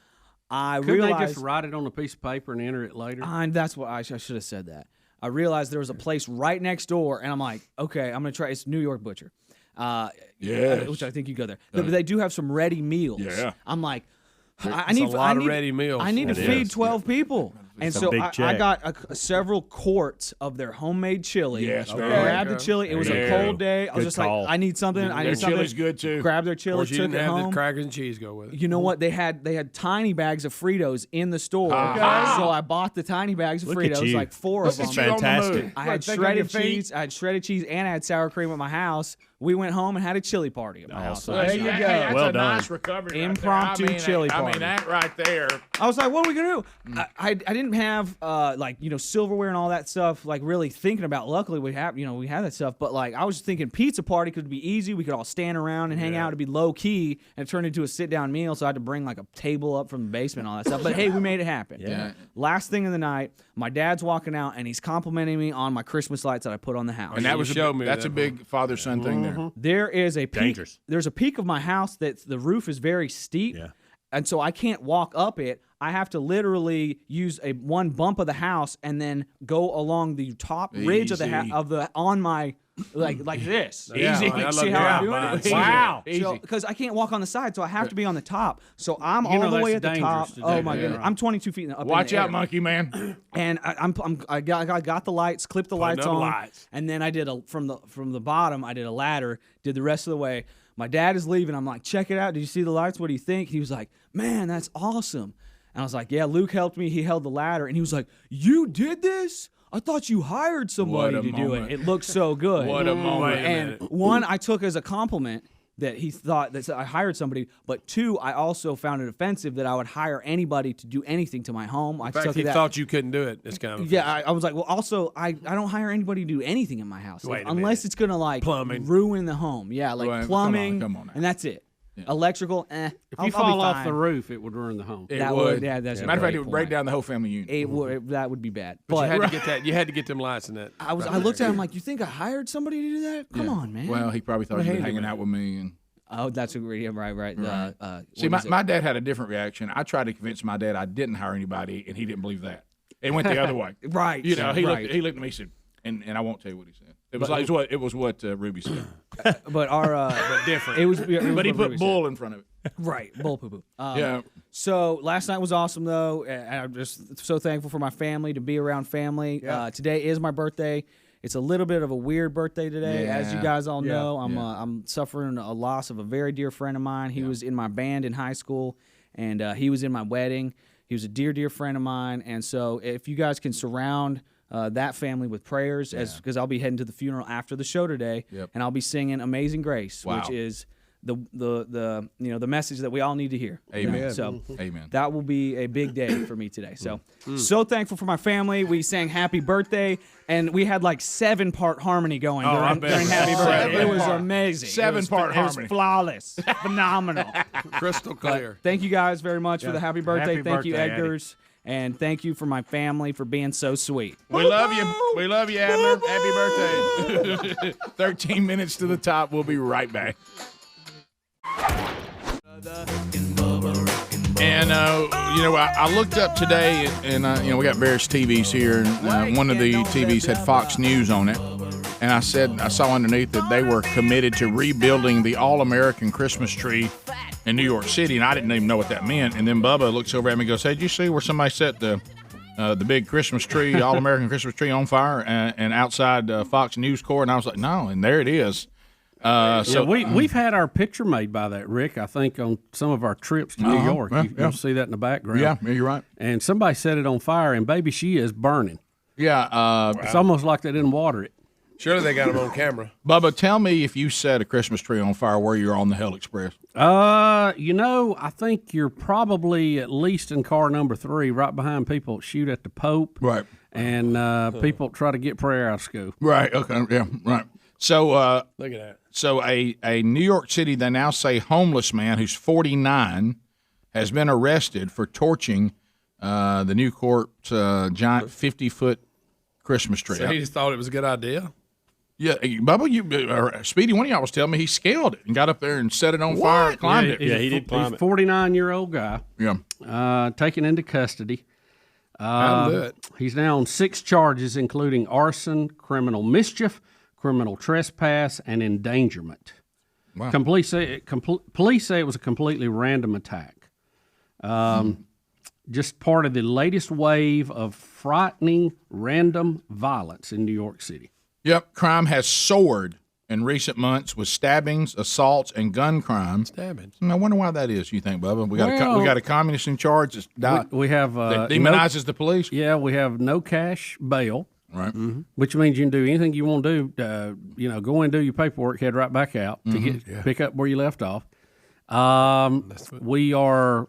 I Could realized they just write it on a piece of paper and enter it later? that's what I should have said that. I realized there was a place right next door, and I'm like, okay, I'm going to try. It's New York Butcher. Yes. Which I think you go there. But they do have some ready meals. Yeah. I'm like, I It's need a lot of ready meals. I need to It feed is. 12 people. And so big I check. got several quarts of their homemade chili. Yes, very Grabbed good. the chili. It was There a you cold go. day. I was Good just call. like, I need something. I Their need something. chili's good too. Grabbed their Of chili, course, you took didn't it have the home. crackers and cheese go with it. You know what? They had tiny bags of Fritos in the store. Ah. So I bought the tiny bags of Look at Fritos, you. like 4 of Look them. at you on the Fantastic. move. I had Think on your shredded feet. cheese. I had shredded cheese, and I had sour cream at my house. We went home and had a chili party at my house. Awesome. There you go. That's Well a done. nice recovery. Impromptu right there. chili I party. mean, that right there. I was like, what are we gonna do? I didn't have silverware and all that stuff like really thinking about. Luckily we had that stuff, but like I was thinking pizza party could be easy. We could all stand around and hang out. It'd be low key, and it turned into a sit down meal. So I had to bring like a table up from the basement and all that stuff. But hey, we made it happen. Yeah. Last thing of the night, my dad's walking out and he's complimenting me on my Christmas lights that I put on the house. And that you was showed me that's that a big father-son thing there. There is a peak. Dangerous. There's a peak of my house that the roof is very steep. Yeah. And so I can't walk up it. I have to literally use one bump of the house and then go along the top ridge of the Easy. on my like this. Yeah, Easy. I See love how I'm your doing it? eyes. Wow. Easy. Because I can't walk on the side, so I have to be on the top. So I'm You know all the way that's at the top. dangerous to Oh do my that, goodness! right? I'm 22 feet up. Watch in the out, air. monkey man. And I got the lights, clipped the lights up on, lights. and then I did from the bottom. I did a ladder. Did the rest of the way. My dad is leaving. I'm like, check it out. Did you see the lights? What do you think? He was like, man, that's awesome. And I was like, yeah, Luke helped me. He held the ladder. And he was like, you did this? I thought you hired somebody to do it. It looks so good. What a moment. And one, I took as a compliment that he thought that I hired somebody, but two, I also found it offensive that I would hire anybody to do anything to my home. In fact, he thought you couldn't do it. It's kind of I was like, well, also, I don't hire anybody to do anything in my house unless it's gonna like plumbing, ruin the home. Yeah, like plumbing, come on and that's it. Yeah. Electrical, If you fall off the roof, it would ruin the home. It would. Yeah, that's matter of fact, it would break down the whole family unit. It would. That would be bad. But you had to get that. You had to get them lights in that. I looked at him like, you think I hired somebody to do that? Come on, man. Well, he probably thought he was hanging out with me and. Oh, that's a great. Right. See, my dad had a different reaction. I tried to convince my dad I didn't hire anybody, and he didn't believe that. It went the other way. Right. You know, he looked at me and said, and I won't tell you what he said. It was what Ruby said. But but different. It was but he put bull in front of it. Right, bull poo poo. Yeah. So last night was awesome though, and I'm just so thankful for my family to be around family. Yeah. Today is my birthday. It's a little bit of a weird birthday today, as you guys all know. I'm suffering a loss of a very dear friend of mine. He was in my band in high school, and he was in my wedding. He was a dear friend of mine, and so if you guys can surround that family with prayers, because I'll be heading to the funeral after the show today, and I'll be singing "Amazing Grace," which is the message that we all need to hear. Amen. So amen. That will be a big day for me today. So so thankful for my family. We sang "Happy Birthday," and we had like 7-part harmony going during Happy Birthday. It was amazing. 7-part harmony. It was flawless, phenomenal, crystal clear. Thank you guys very much for the happy birthday. Happy Thank you, birthday, Edgars. And thank you for my family for being so sweet. We love you. We love you, Adler. Happy birthday. 13 minutes to the top. We'll be right back. And, I looked up today, and, we got various TVs here. And, one of the TVs had Fox News on it. And I saw underneath that they were committed to rebuilding the All-American Christmas tree in New York City. And I didn't even know what that meant. And then Bubba looks over at me and goes, hey, did you see where somebody set the big Christmas tree, All-American Christmas tree on fire and outside Fox News Corps? And I was like, no, and there it is. So we've had our picture made by that, Rick. I think on some of our trips to New York, you'll see that in the background. Yeah, you're right. And somebody set it on fire, and baby, she is burning. Yeah, it's almost like they didn't water it. Surely they got them on camera. Bubba, tell me if you set a Christmas tree on fire where you're on the Hell Express. I think you're probably at least in car number 3, right behind people that shoot at the Pope, right? And people try to get prayer out of school, right? Okay, yeah, right. So look at that. So a New York City, they now say homeless man who's 49 has been arrested for torching the Newport giant 50-foot Christmas tree. So he just thought it was a good idea. Yeah, Bubba, Speedy, one of y'all was telling me he scaled it and got up there and set it on fire and climbed it. Yeah, he did climb it. He's a 49-year-old guy. Yeah. Taken into custody. I'll do it. He's now on 6 charges, including arson, criminal mischief, criminal trespass, and endangerment. Wow. Police say it was a completely random attack. Just part of the latest wave of frightening random violence in New York City. Yep, crime has soared in recent months with stabbings, assaults, and gun crimes. Stabbings. I wonder why that is. You think, Bubba? We got a communist in charge we have that demonizes the police. Yeah, we have no cash bail. Right. Mm-hmm. Which means you can do anything you want to do. Go in and do your paperwork, head right back out to pick up where you left off. We are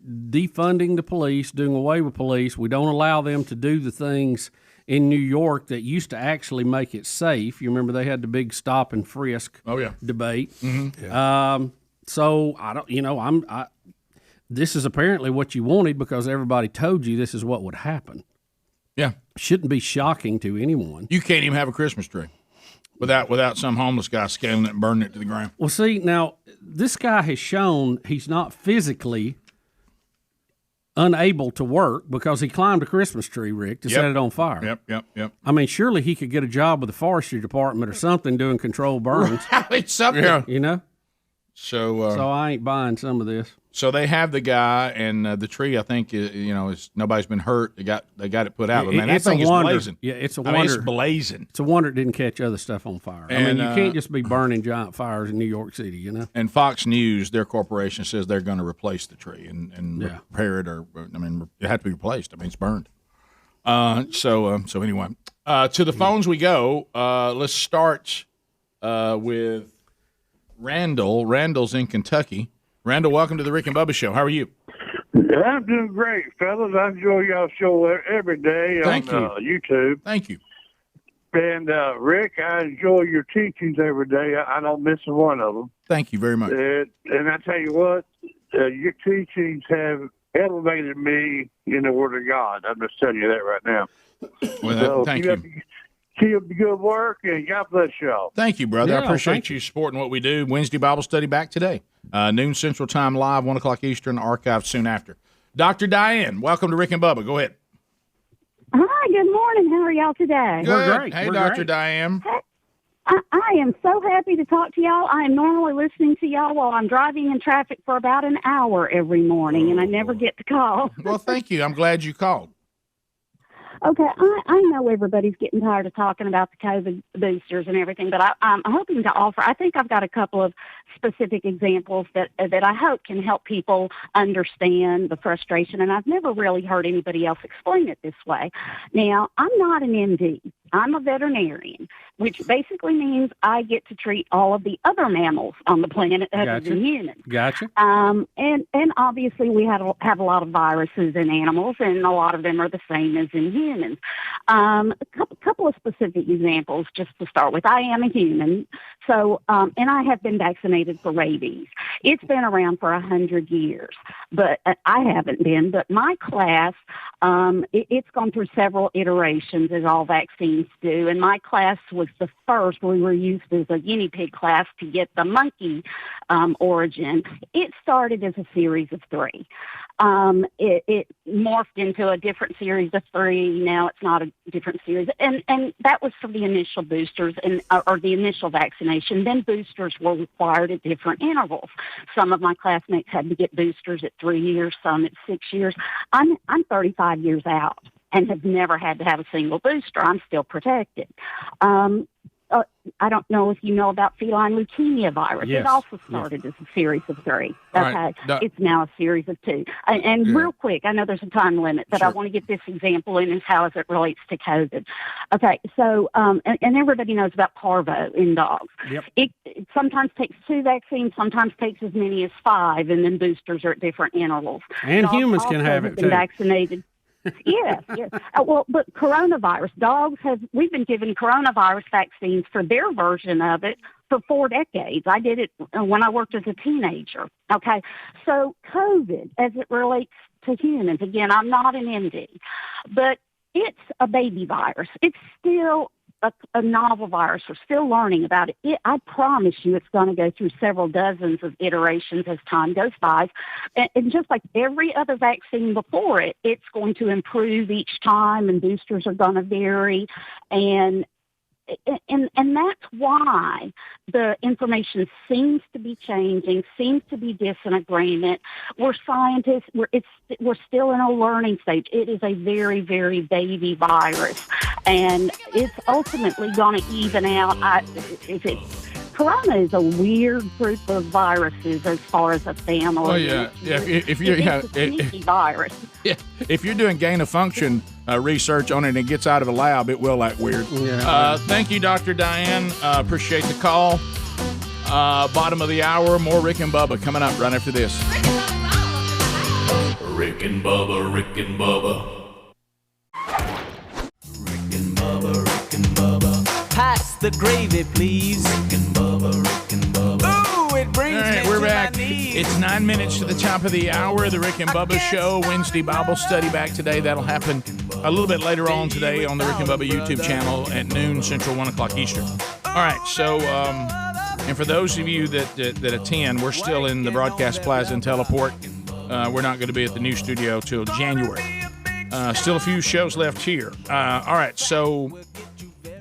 defunding the police, doing away with police. We don't allow them to do the things in New York that used to actually make it safe. You remember they had the big stop and frisk debate. Mm-hmm. Yeah. So I don't. This is apparently what you wanted because everybody told you this is what would happen. Yeah. Shouldn't be shocking to anyone. You can't even have a Christmas tree without some homeless guy scaling it and burning it to the ground. Well, see, now, this guy has shown he's not physically unable to work because he climbed a Christmas tree, Rick, to set it on fire. Yep. I mean, surely he could get a job with the forestry department or something doing controlled burns. Something. You know? So I ain't buying some of this. So they have the guy, and the tree. I think is nobody's been hurt. They got it put out. But man, that It's a thing is wonder. blazing. Yeah, it's a I mean, wonder. it's blazing. It's a wonder it didn't catch other stuff on fire. I And, mean, you can't just be burning giant fires in New York City, you know. And Fox News, their corporation, says they're going to replace the tree and repair it, or it had to be replaced. I mean, it's burned. So anyway, to the phones we go. Let's start with Randall. Randall's in Kentucky. Randall, welcome to the Rick and Bubba Show. How are you? I'm doing great, fellas. I enjoy y'all show every day on YouTube. Thank you. And Rick, I enjoy your teachings every day. I don't miss one of them. Thank you very much. And I tell you what, your teachings have elevated me in the Word of God. I'm just telling you that right now. Well, thank you. Keep up the good work, and God bless y'all. Thank you, brother. I appreciate you supporting what we do. Wednesday Bible study back today. Noon Central Time live, 1 o'clock Eastern, archived soon after. Dr. Diane, welcome to Rick and Bubba. Go ahead. Hi, good morning. How are y'all today? Good. We're great. Hey, Dr. Diane. I am so happy to talk to y'all. I am normally listening to y'all while I'm driving in traffic for about an hour every morning, and I never get to call. Well, thank you. I'm glad you called. Okay, I know everybody's getting tired of talking about the COVID boosters and everything, but I'm hoping to offer. I think I've got a couple of specific examples that I hope can help people understand the frustration. And I've never really heard anybody else explain it this way. Now, I'm not an MD. I'm a veterinarian, which basically means I get to treat all of the other mammals on the planet other than humans. Gotcha. And obviously we have a lot of viruses in animals, and a lot of them are the same as in humans. A couple of specific examples just to start with. I am a human, so and I have been vaccinated for rabies. It's been around for 100 years, but I haven't been. But my class, it's gone through several iterations, as all vaccines do, and my class was the first. We were used as a guinea pig class to get the monkey origin. It started as a series of 3. It morphed into a different series of 3. Now it's not a different series, and that was for the initial boosters or the initial vaccination. Then boosters were required at different intervals. Some of my classmates had to get boosters at 3 years, some at 6 years. I'm 35 years out and have never had to have a single booster. I'm still protected. I don't know if you know about feline leukemia virus. Yes. It also started as a series of 3. All Okay. right. It's now a series of 2. And real quick, I know there's a time limit, but I want to get this example in as how as it relates to COVID. Okay. So, and everybody knows about parvo in dogs. Yep. It sometimes takes 2 vaccines, sometimes takes as many as 5, and then boosters are at different intervals. And Dogs humans can also have been it, too. vaccinated. Yes. Well, but coronavirus, we've been given coronavirus vaccines for their version of it for 4 decades. I did it when I worked as a teenager. Okay. So COVID, as it relates to humans, again, I'm not an MD, but it's a baby virus. It's still a novel virus. We're still learning about it. I promise you it's going to go through several dozens of iterations as time goes by. And just like every other vaccine before it, it's going to improve each time, and boosters are going to vary. And that's why the information seems to be changing, seems to be disagreement. We're scientists. We're still in a learning stage. It is a very, very baby virus, and it's ultimately going to even out. Corona is a weird group of viruses as far as a family. Oh yeah, If you're it's a sneaky virus. Yeah, if you're doing gain of function research on it and it gets out of a lab, it will act weird. Yeah. Thank you, Dr. Diane. Appreciate the call. Bottom of the hour, more Rick and Bubba coming up right after this. Rick and Bubba, Rick and Bubba. Rick and Bubba, Rick and Bubba. Pass the gravy, please. Rick and Bubba, Rick and Bubba. Ooh, it brings All right, me we're to back. my knees. It's 9 minutes to the top of the hour. The Rick and Bubba Show, Wednesday Bible study back today. That'll happen a little bit later on today on the Rick and Bubba YouTube channel at noon Central, 1 o'clock Eastern. All right, so and for those of you that attend, we're still in the Broadcast Plaza and Teleport. We're not going to be at the new studio till January. Still a few shows left here. All right, so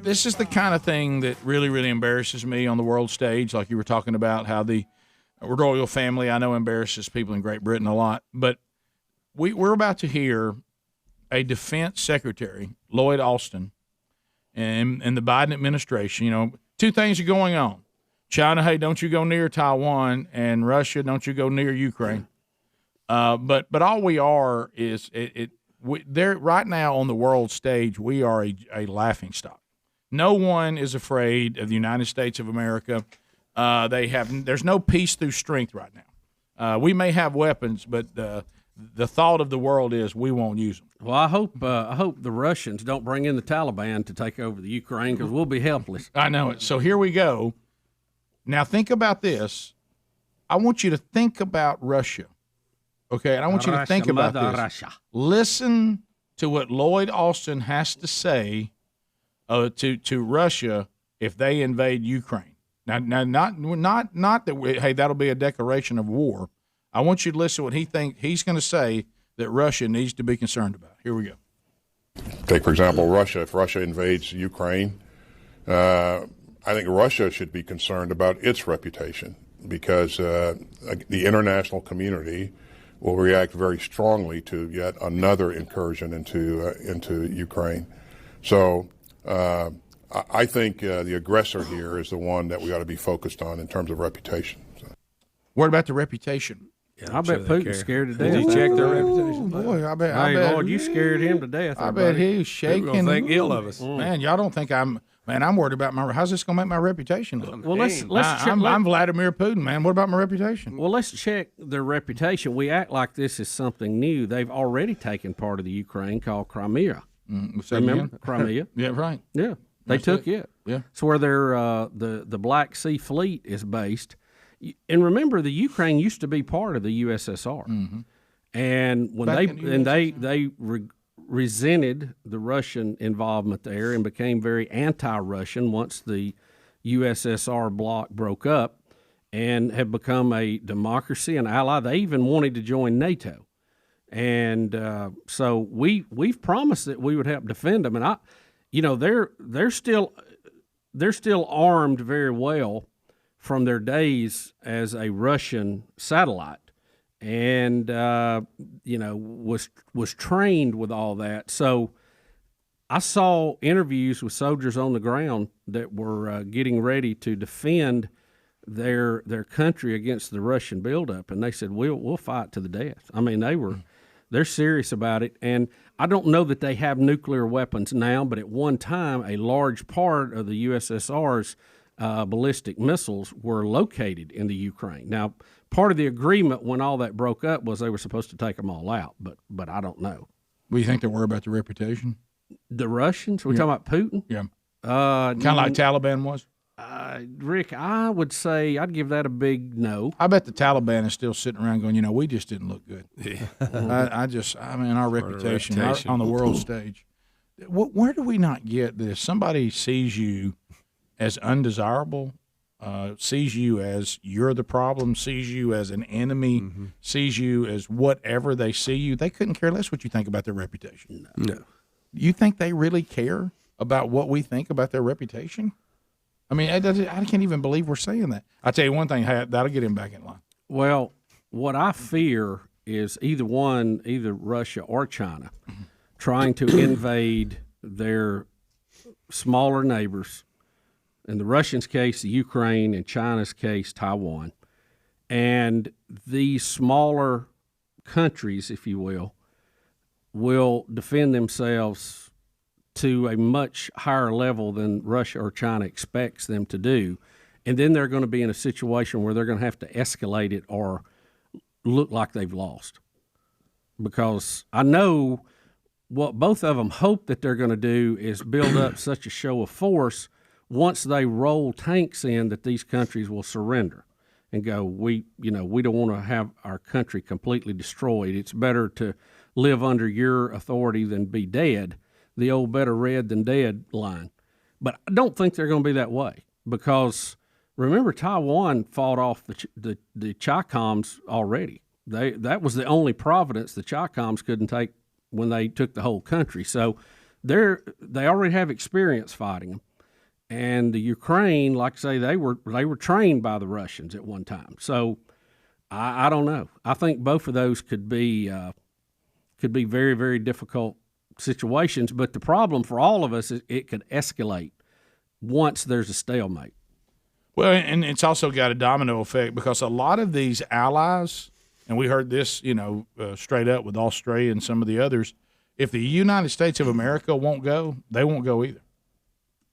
this is the kind of thing that really, really embarrasses me on the world stage, like you were talking about how the royal family. I know embarrasses people in Great Britain a lot, but we're about to hear a defense secretary, Lloyd Austin, and the Biden administration. You know, two things are going on. China, hey, don't you go near Taiwan, and Russia, don't you go near Ukraine. But all we are is there right now on the world stage. We are a laughing stock. No one is afraid of the United States of America. There's no peace through strength right now. We may have weapons, but the thought of the world is we won't use them. Well, I hope the Russians don't bring in the Taliban to take over the Ukraine, because we'll be helpless. I know it. So here we go. Now think about this. I want you to think about Russia. Okay, and I want you to think about this. Russia. Listen to what Lloyd Austin has to say to Russia if they invade Ukraine. Now, not that hey, that'll be a declaration of war. I want you to listen to what he's going to say that Russia needs to be concerned about. Here we go. Take, for example, Russia. If Russia invades Ukraine, I think Russia should be concerned about its reputation, because the international community will react very strongly to yet another incursion into Ukraine. So I think the aggressor here is the one that we ought to be focused on in terms of reputation. So. What about the reputation? I bet Putin's scared to death. Did he check their reputation? Boy, I bet. Lord, you scared him to death. I bet he's shaking. People think ill of us. Man, y'all don't think I'm worried about how's this going to make my reputation look? Well, let's check. I'm Vladimir Putin, man. What about my reputation? Well, let's check their reputation. We act like this is something new. They've already taken part of the Ukraine called Crimea. Remember Crimea? Yeah, right. Yeah, they took it. Yeah, it's where their the Black Sea Fleet is based. And remember, the Ukraine used to be part of the USSR, and when they resented the Russian involvement there and became very anti-Russian once the USSR bloc broke up, and have become a democracy and ally. They even wanted to join NATO, and so we've promised that we would help defend them. And they're still armed very well from their days as a Russian satellite, and was trained with all that. So I saw interviews with soldiers on the ground that were getting ready to defend their country against the Russian buildup, and they said we'll fight to the death. I mean, they're serious about it, and I don't know that they have nuclear weapons now, but at one time a large part of the USSR's ballistic missiles were located in the Ukraine. Now, part of the agreement when all that broke up was they were supposed to take them all out, but I don't know. What do you think they're worried about the reputation? The Russians? We're talking about Putin? Yeah. Kind of like Taliban was? Rick, I would say I'd give that a big no. I bet the Taliban is still sitting around going, we just didn't look good. Yeah. Our reputation on the world stage. Where do we not get this? Somebody sees you as undesirable, sees you as you're the problem, sees you as an enemy, sees you as whatever they see you. They couldn't care less what you think about their reputation. No. You think they really care about what we think about their reputation? I mean, I can't even believe we're saying that. I'll tell you one thing, that'll get him back in line. Well, what I fear is either Russia or China trying to invade their smaller neighbors. In the Russians' case, the Ukraine, in China's case, Taiwan. And these smaller countries, if you will defend themselves to a much higher level than Russia or China expects them to do. And then they're going to be in a situation where they're going to have to escalate it or look like they've lost. Because I know what both of them hope that they're going to do is build up such a show of force once they roll tanks in that these countries will surrender and go, we don't want to have our country completely destroyed. It's better to live under your authority than be dead, the old better red than dead line. But I don't think they're going to be that way, because remember, Taiwan fought off the Chi-Coms already. That was the only providence the Chi-Coms couldn't take when they took the whole country. So they already have experience fighting them. And the Ukraine, like I say, they were trained by the Russians at one time. So I don't know. I think both of those could be very, very difficult situations. But the problem for all of us is it could escalate once there's a stalemate. Well, and it's also got a domino effect because a lot of these allies, and we heard this, straight up with Australia and some of the others, if the United States of America won't go, they won't go either.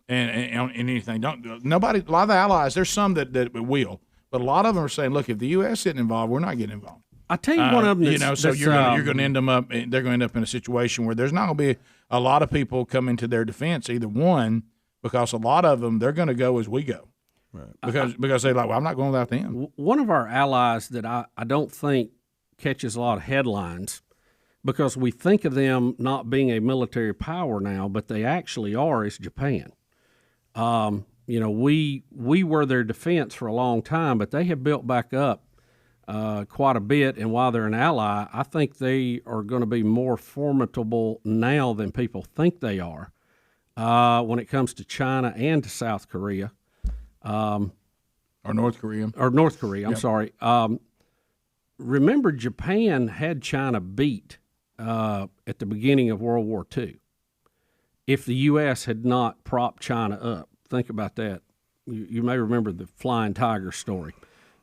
And anything, a lot of the allies, there's some that will, but a lot of them are saying, look, if the U.S. isn't involved, we're not getting involved. I tell you, one of them, so you're going to end them up. They're going to end up in a situation where there's not going to be a lot of people coming to their defense. Either one, because a lot of them they're going to go as we go, right? Because they're like, well, I'm not going without them. One of our allies that I don't think catches a lot of headlines because we think of them not being a military power now, but they actually are, is Japan. We were their defense for a long time, but they have built back up quite a bit. And while they're an ally, I think they are going to be more formidable now than people think they are when it comes to China and to South Korea. Or North Korea. I'm sorry. Remember, Japan had China beat at the beginning of World War II. If the U.S. had not propped China up, think about that. You may remember the Flying Tiger story.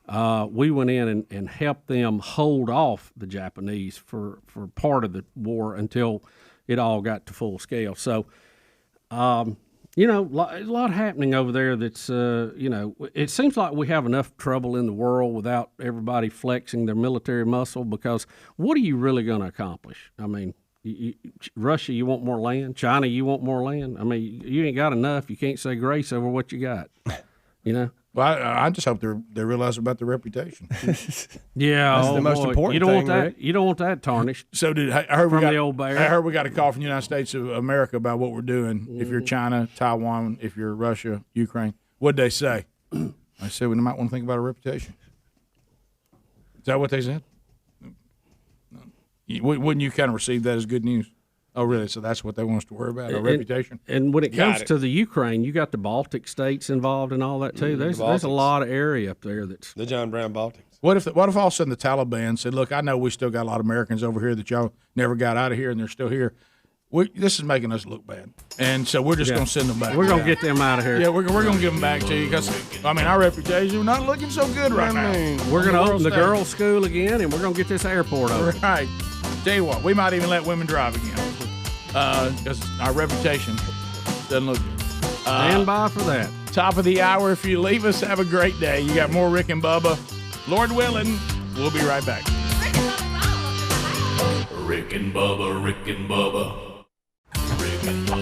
We went in and helped them hold off the Japanese for part of the war until it all got to full scale. So, a lot happening over there that's, it seems like we have enough trouble in the world without everybody flexing their military muscle because what are you really going to accomplish? I mean, Russia, you want more land? China, you want more land? I mean, you ain't got enough. You can't say grace over what you got, Well, I just hope they realize about their reputation. Yeah, that's the most important. You don't thing, want that. Rick. You don't want that tarnished. So I heard we got a call from the United States of America about what we're doing. If you're China, Taiwan, if you're Russia, Ukraine, what'd they say? I said we might want to think about our reputation. Is that what they said? Wouldn't you kind of receive that as good news? Oh, really? So that's what they want us to worry about, our reputation? And when it comes to the Ukraine, you got the Baltic states involved in all that, too. There's a lot of area up there that's... The John Brown Baltics. What if all of a sudden the Taliban said, look, I know we still got a lot of Americans over here that y'all never got out of here and they're still here. This is making us look bad. And so we're just going to send them back. We're going to get them out of here. Yeah, we're going to give them back to you because, our reputation, we're not looking so good right now. We're going to open the girls' school again and we're going to get this airport open. Right. Tell you what, we might even let women drive again because our reputation doesn't look good. Stand by for that. Top of the hour. If you leave us, have a great day. You got more Rick and Bubba. Lord willing, we'll be right back. Rick and Bubba, Rick and Bubba. Rick and Bubba.